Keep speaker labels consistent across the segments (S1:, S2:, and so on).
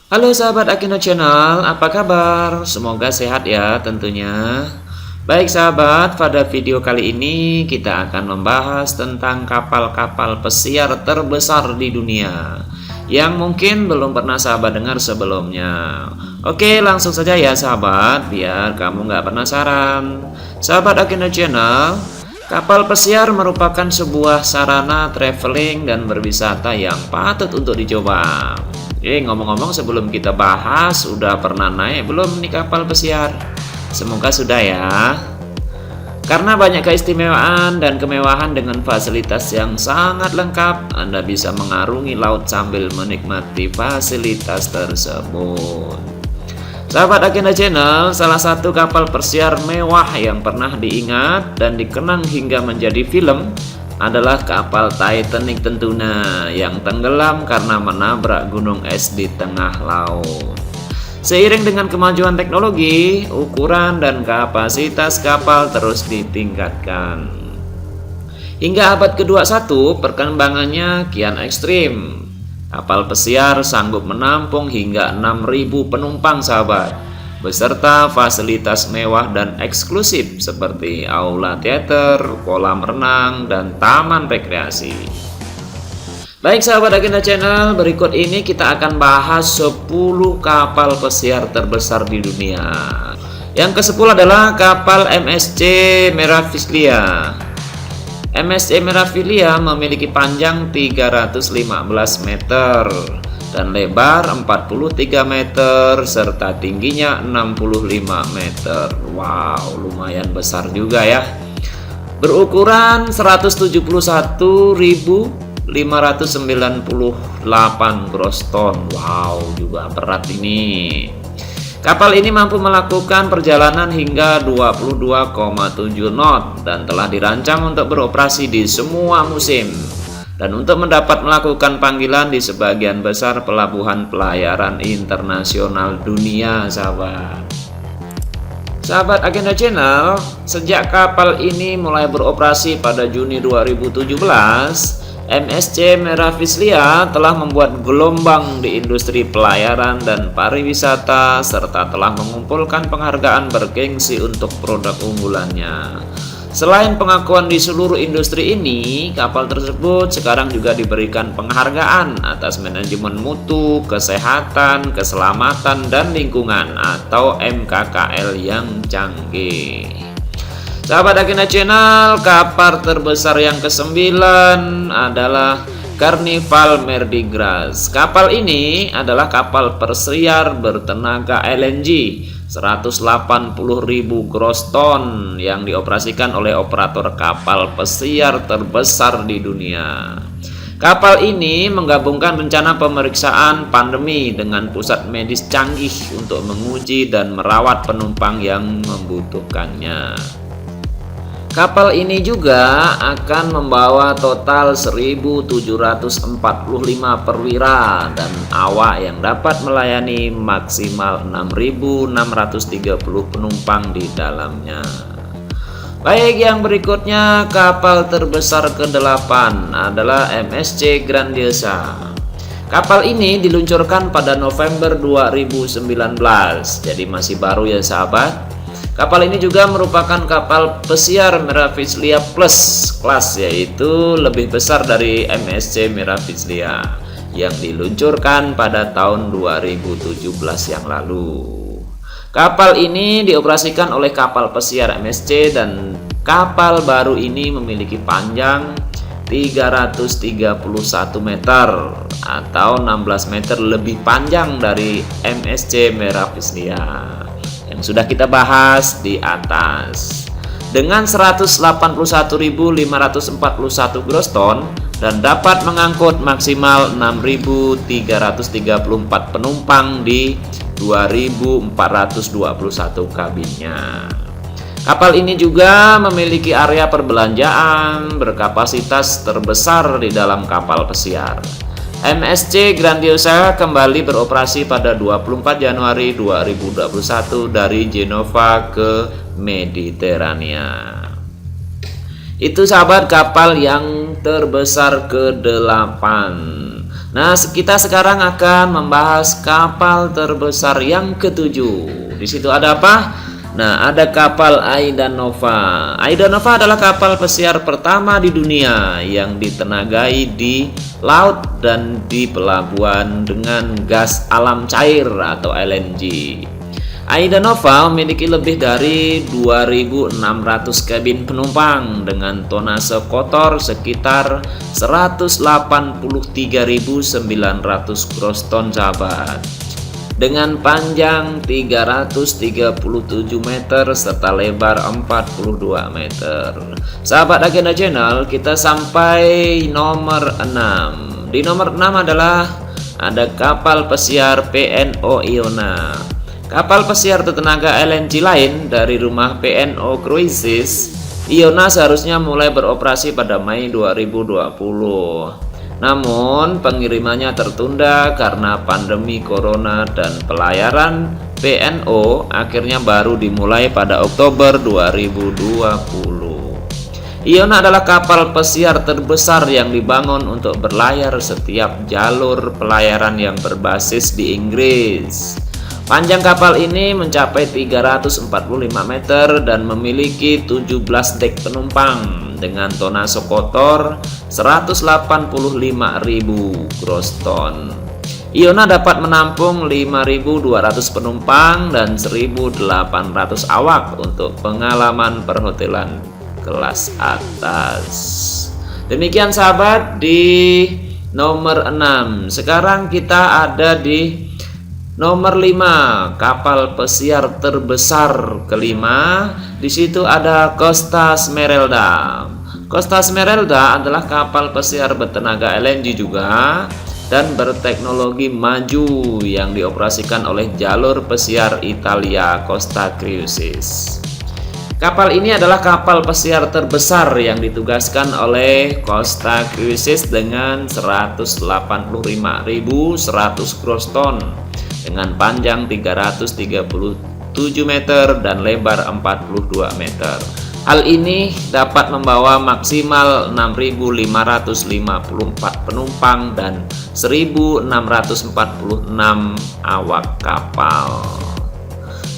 S1: Halo sahabat Akino Channel, apa kabar? Semoga sehat ya tentunya. Baik sahabat, pada video kali ini kita akan membahas tentang kapal-kapal pesiar terbesar di dunia yang mungkin belum pernah sahabat dengar sebelumnya. Oke, langsung saja ya sahabat, biar kamu nggak penasaran. Sahabat Akino Channel, kapal pesiar merupakan sebuah sarana traveling dan berwisata yang patut untuk dicoba. Ngomong-ngomong sebelum kita bahas, udah pernah naik belum nih kapal pesiar? Semoga sudah ya. Karena banyak keistimewaan dan kemewahan dengan fasilitas yang sangat lengkap, Anda bisa mengarungi laut sambil menikmati fasilitas tersebut. Sahabat Agenda Channel, salah satu kapal pesiar mewah yang pernah diingat dan dikenang hingga menjadi film adalah kapal Titanic tentunya, yang tenggelam karena menabrak gunung es di tengah laut. Seiring dengan kemajuan teknologi, ukuran dan kapasitas kapal terus ditingkatkan. Hingga abad ke-21, perkembangannya kian ekstrim. Kapal pesiar sanggup menampung hingga 6.000 penumpang sahabat, beserta fasilitas mewah dan eksklusif seperti aula teater, kolam renang, dan taman rekreasi. Baik sahabat Agenda Channel, berikut ini kita akan bahas 10 kapal pesiar terbesar di dunia. Yang ke-10 adalah kapal MSC Meraviglia. MSC Meraviglia memiliki panjang 315 meter dan lebar 43 meter serta tingginya 65 meter. Wow, lumayan besar juga ya. Berukuran 171.598 gross ton. Wow, juga berat ini. Kapal ini mampu melakukan perjalanan hingga 22,7 knot dan telah dirancang untuk beroperasi di semua musim dan untuk mendapat melakukan panggilan di sebagian besar pelabuhan pelayaran internasional dunia sahabat. Sahabat Agenda Channel, sejak kapal ini mulai beroperasi pada Juni 2017, MSC Meraviglia telah membuat gelombang di industri pelayaran dan pariwisata serta telah mengumpulkan penghargaan bergengsi untuk produk unggulannya. Selain pengakuan di seluruh industri ini, kapal tersebut sekarang juga diberikan penghargaan atas manajemen mutu, kesehatan, keselamatan, dan lingkungan atau MKKL yang canggih. Sahabat Agenda Channel, kapal terbesar yang ke-9 adalah Carnival Mardi Gras. Kapal ini adalah kapal pesiar bertenaga LNG 180.000 gross ton yang dioperasikan oleh operator kapal pesiar terbesar di dunia. Kapal ini menggabungkan rencana pemeriksaan pandemi dengan pusat medis canggih untuk menguji dan merawat penumpang yang membutuhkannya. Kapal ini juga akan membawa total 1.745 perwira dan awak yang dapat melayani maksimal 6.630 penumpang di dalamnya. Baik, yang berikutnya kapal terbesar ke-8 adalah MSC Grandiosa. Kapal ini diluncurkan pada November 2019, jadi masih baru ya sahabat. Kapal ini juga merupakan kapal pesiar Meraviglia Plus kelas, yaitu lebih besar dari MSC Meraviglia yang diluncurkan pada tahun 2017 yang lalu. Kapal ini dioperasikan oleh kapal pesiar MSC dan kapal baru ini memiliki panjang 331 meter atau 16 meter lebih panjang dari MSC Meraviglia yang sudah kita bahas di atas. Dengan 181.541 gross ton dan dapat mengangkut maksimal 6.334 penumpang di 2.421 kabinnya. Kapal ini juga memiliki area perbelanjaan berkapasitas terbesar di dalam kapal pesiar. MSC Grandiosa kembali beroperasi pada 24 Januari 2021 dari Genova ke Mediterania. Itu sahabat kapal yang terbesar ke-8. Nah, kita sekarang akan membahas kapal terbesar yang ketujuh. Di situ ada apa? Nah, ada kapal Aida Nova. Aida Nova adalah kapal pesiar pertama di dunia yang ditenagai di laut dan di pelabuhan dengan gas alam cair atau LNG. Aida Nova memiliki lebih dari 2.600 kabin penumpang dengan tonase kotor sekitar 183.900 gross ton, sahabat. Dengan panjang 337 meter serta lebar 42 meter. Sahabat Agenda Channel, kita sampai nomor 6. Di nomor 6 adalah ada kapal pesiar PNO Iona. Kapal pesiar tenaga LNG lain dari rumah PNO Cruises, Iona seharusnya mulai beroperasi pada Mei 2020. Namun pengirimannya tertunda karena pandemi corona dan pelayaran PNO akhirnya baru dimulai pada Oktober 2020. Iona adalah kapal pesiar terbesar yang dibangun untuk berlayar setiap jalur pelayaran yang berbasis di Inggris. Panjang kapal ini mencapai 345 meter dan memiliki 17 dek penumpang dengan tonase kotor 185.000 gross ton. Iona dapat menampung 5.200 penumpang dan 1.800 awak untuk pengalaman perhotelan kelas atas. Demikian sahabat di nomor 6. Sekarang kita ada di nomor 5, kapal pesiar terbesar kelima. Di situ ada Costa Smeralda. Costa Smeralda adalah kapal pesiar bertenaga LNG juga dan berteknologi maju yang dioperasikan oleh jalur pesiar Italia Costa Cruises. Kapal ini adalah kapal pesiar terbesar yang ditugaskan oleh Costa Cruises dengan 185.100 gross ton dengan panjang 337 meter dan lebar 42 meter. Hal ini dapat membawa maksimal 6.554 penumpang dan 1.646 awak kapal.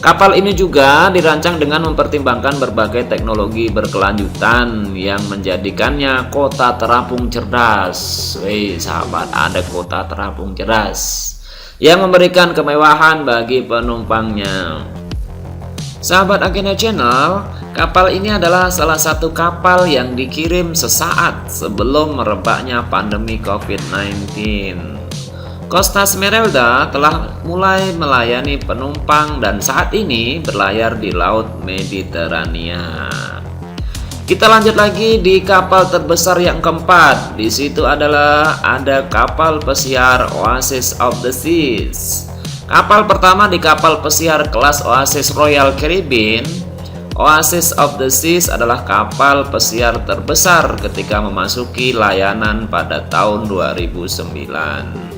S1: Kapal ini juga dirancang dengan mempertimbangkan berbagai teknologi berkelanjutan yang menjadikannya kota terapung cerdas. Wih sahabat, ada kota terapung cerdas yang memberikan kemewahan bagi penumpangnya. Sahabat Agenda Channel, kapal ini adalah salah satu kapal yang dikirim sesaat sebelum merebaknya pandemi COVID-19. Costa Smeralda telah mulai melayani penumpang dan saat ini berlayar di Laut Mediterania. Kita lanjut lagi di kapal terbesar yang keempat. Di situ ada kapal pesiar Oasis of the Seas. Kapal pertama di kapal pesiar kelas Oasis Royal Caribbean. Oasis of the Seas adalah kapal pesiar terbesar ketika memasuki layanan pada tahun 2009.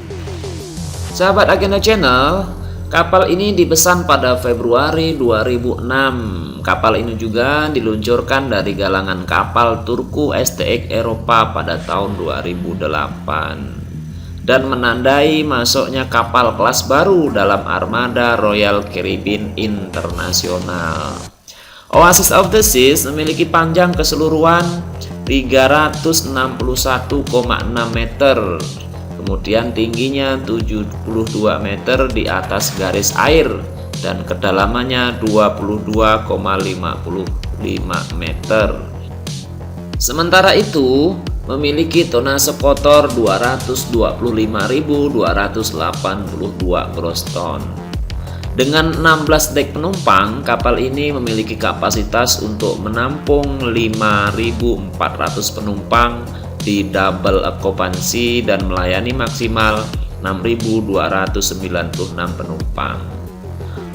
S1: Sahabat Agenda Channel, kapal ini dipesan pada Februari 2006. Kapal ini juga diluncurkan dari galangan kapal Turku STX Eropa pada tahun 2008 dan menandai masuknya kapal kelas baru dalam armada Royal Caribbean Internasional. Oasis of the Seas memiliki panjang keseluruhan 361,6 meter. Kemudian tingginya 72 meter di atas garis air dan kedalamannya 22,55 meter. Sementara itu, memiliki tonase kotor 225.282 gross ton. Dengan 16 dek penumpang, kapal ini memiliki kapasitas untuk menampung 5.400 penumpang di double occupancy dan melayani maksimal 6.296 penumpang.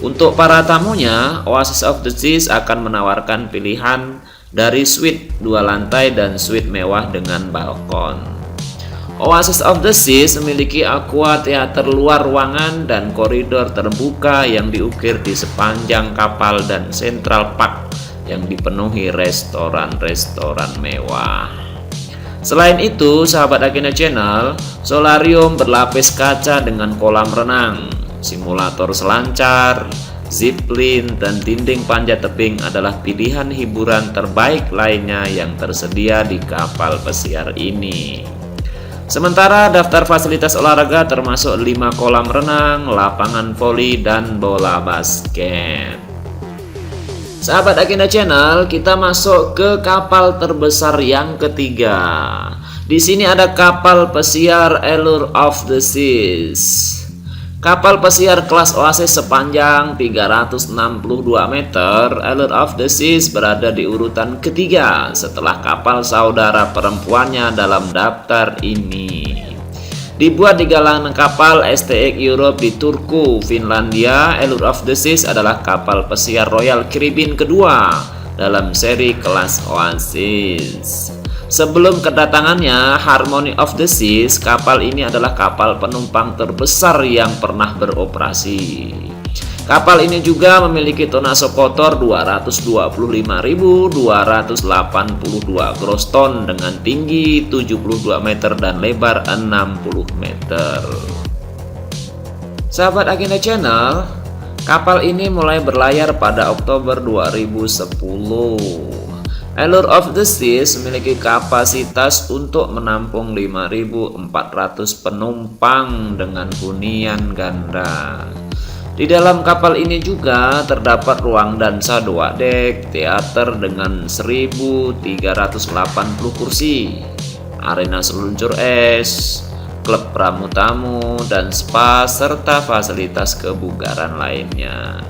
S1: Untuk para tamunya, Oasis of the Seas akan menawarkan pilihan dari suite 2 lantai dan suite mewah dengan balkon. Oasis of the Seas memiliki aqua theater luar ruangan dan koridor terbuka yang diukir di sepanjang kapal dan Central Park yang dipenuhi restoran-restoran mewah. Selain itu, sahabat Agenda Channel, solarium berlapis kaca dengan kolam renang, simulator selancar, zipline, dan dinding panjat tebing adalah pilihan hiburan terbaik lainnya yang tersedia di kapal pesiar ini. Sementara daftar fasilitas olahraga termasuk 5 kolam renang, lapangan voli, dan bola basket. Sahabat Agenda Channel, kita masuk ke kapal terbesar yang ketiga. Di sini ada kapal pesiar Allure of the Seas. Kapal pesiar kelas Oasis sepanjang 362 meter, Allure of the Seas berada di urutan ketiga setelah kapal saudara perempuannya dalam daftar ini. Dibuat di galangan kapal STX Europe di Turku, Finlandia, Allure of the Seas adalah kapal pesiar Royal Caribbean kedua dalam seri kelas Oasis. Sebelum kedatangannya Harmony of the Seas, kapal ini adalah kapal penumpang terbesar yang pernah beroperasi. Kapal ini juga memiliki tonase kotor 225.282 gross ton dengan tinggi 72 meter dan lebar 60 meter. Sahabat Agenda Channel, kapal ini mulai berlayar pada Oktober 2010. Allure of the Seas memiliki kapasitas untuk menampung 5.400 penumpang dengan hunian ganda. Di dalam kapal ini juga terdapat ruang dansa 2 dek, teater dengan 1.380 kursi, arena seluncur es, klub pramu-tamu, dan spa, serta fasilitas kebugaran lainnya.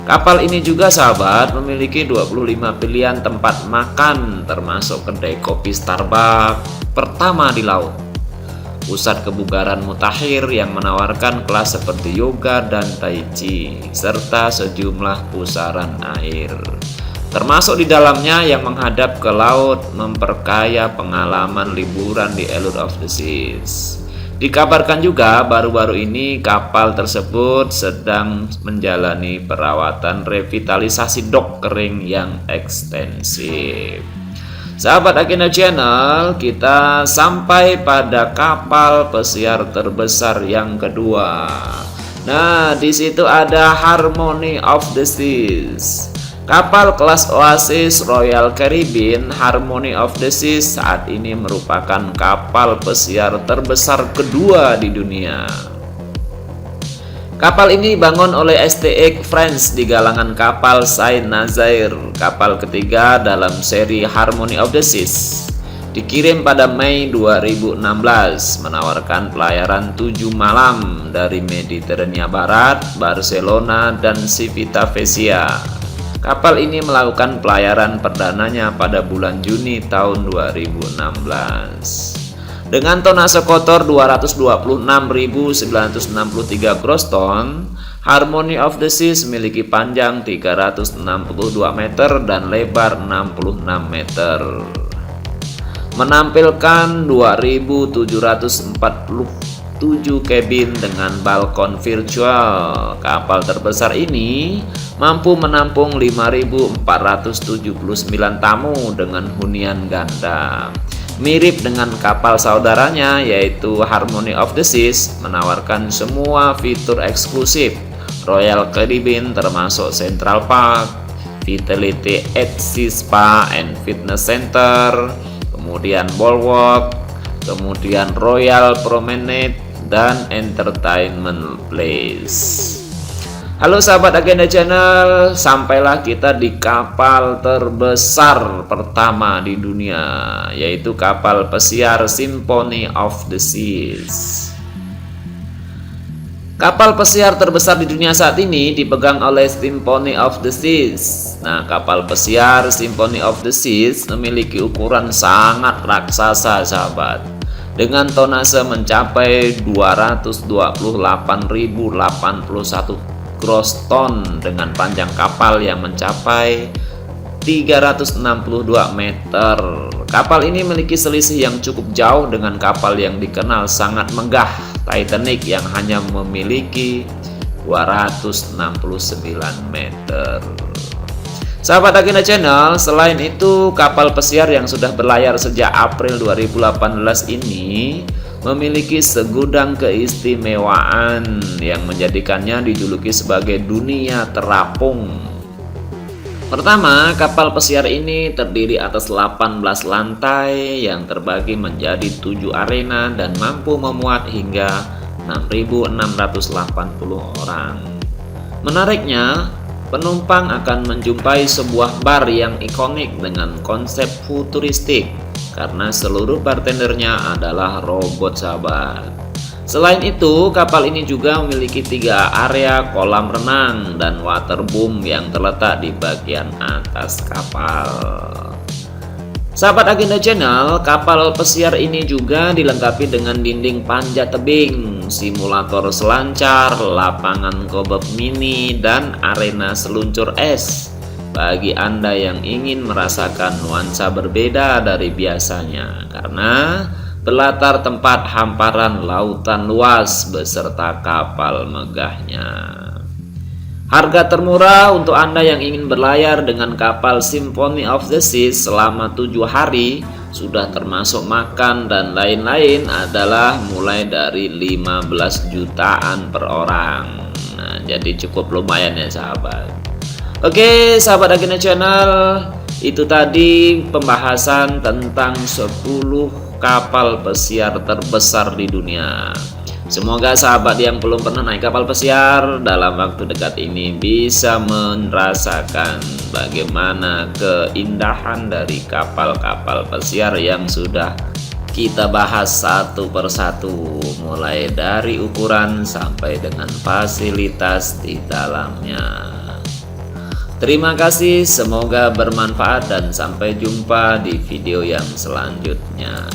S1: Kapal ini juga sahabat memiliki 25 pilihan tempat makan termasuk kedai kopi Starbucks pertama di laut, pusat kebugaran mutakhir yang menawarkan kelas seperti yoga dan tai chi, serta sejumlah pusaran air. Termasuk di dalamnya yang menghadap ke laut memperkaya pengalaman liburan di Allure of the Seas. Dikabarkan juga baru-baru ini kapal tersebut sedang menjalani perawatan revitalisasi dok kering yang ekstensif. Sahabat Agenda Channel, kita sampai pada kapal pesiar terbesar yang kedua. Nah, di situ ada Harmony of the Seas. Kapal kelas Oasis Royal Caribbean Harmony of the Seas saat ini merupakan kapal pesiar terbesar kedua di dunia. Kapal ini dibangun oleh STX France di galangan kapal Saint-Nazaire, kapal ketiga dalam seri Harmony of the Seas. Dikirim pada Mei 2016, menawarkan pelayaran 7 malam dari Mediterania Barat, Barcelona, dan Civitavecchia. Kapal ini melakukan pelayaran perdananya pada bulan Juni tahun 2016. Dengan tonase kotor 226.963 gross ton, Harmony of the Seas memiliki panjang 362 meter dan lebar 66 meter. Menampilkan 2.747 kabin dengan balkon virtual. Kapal terbesar ini mampu menampung 5.479 tamu dengan hunian ganda. Mirip dengan kapal saudaranya yaitu Harmony of the Seas, menawarkan semua fitur eksklusif Royal Caribbean termasuk Central Park, Vitality Edge Spa and Fitness Center, kemudian Boardwalk, kemudian Royal Promenade, dan Entertainment Place. Halo sahabat Agenda Channel, sampailah kita di kapal terbesar pertama di dunia, yaitu kapal pesiar Symphony of the Seas. Kapal pesiar terbesar di dunia saat ini dipegang oleh Symphony of the Seas. Nah, kapal pesiar Symphony of the Seas memiliki ukuran sangat raksasa sahabat, dengan tonase mencapai 228.081 gross ton dengan panjang kapal yang mencapai 362 meter. Kapal ini memiliki selisih yang cukup jauh dengan kapal yang dikenal sangat megah, Titanic, yang hanya memiliki 269 meter. Sahabat Agenda Channel, selain itu kapal pesiar yang sudah berlayar sejak April 2018 ini memiliki segudang keistimewaan yang menjadikannya dijuluki sebagai dunia terapung. Pertama, kapal pesiar ini terdiri atas 18 lantai yang terbagi menjadi 7 arena dan mampu memuat hingga 6.680 orang. Menariknya, penumpang akan menjumpai sebuah bar yang ikonik dengan konsep futuristik karena seluruh bartendernya adalah robot, sahabat. Selain itu, kapal ini juga memiliki 3 area kolam renang dan waterboom yang terletak di bagian atas kapal. Sahabat Agenda Channel, kapal pesiar ini juga dilengkapi dengan dinding panjat tebing, simulator selancar, lapangan gobak mini, dan arena seluncur es bagi Anda yang ingin merasakan nuansa berbeda dari biasanya karena berlatar tempat hamparan lautan luas beserta kapal megahnya. Harga termurah untuk Anda yang ingin berlayar dengan kapal Symphony of the Seas selama 7 hari sudah termasuk makan dan lain-lain adalah mulai dari 15 jutaan per orang. Nah, jadi cukup lumayan ya sahabat. Oke, sahabat Agenda Channel, itu tadi pembahasan tentang 10 kapal pesiar terbesar di dunia. Semoga sahabat yang belum pernah naik kapal pesiar dalam waktu dekat ini bisa merasakan bagaimana keindahan dari kapal-kapal pesiar yang sudah kita bahas satu persatu, mulai dari ukuran sampai dengan fasilitas di dalamnya. Terima kasih, semoga bermanfaat dan sampai jumpa di video yang selanjutnya.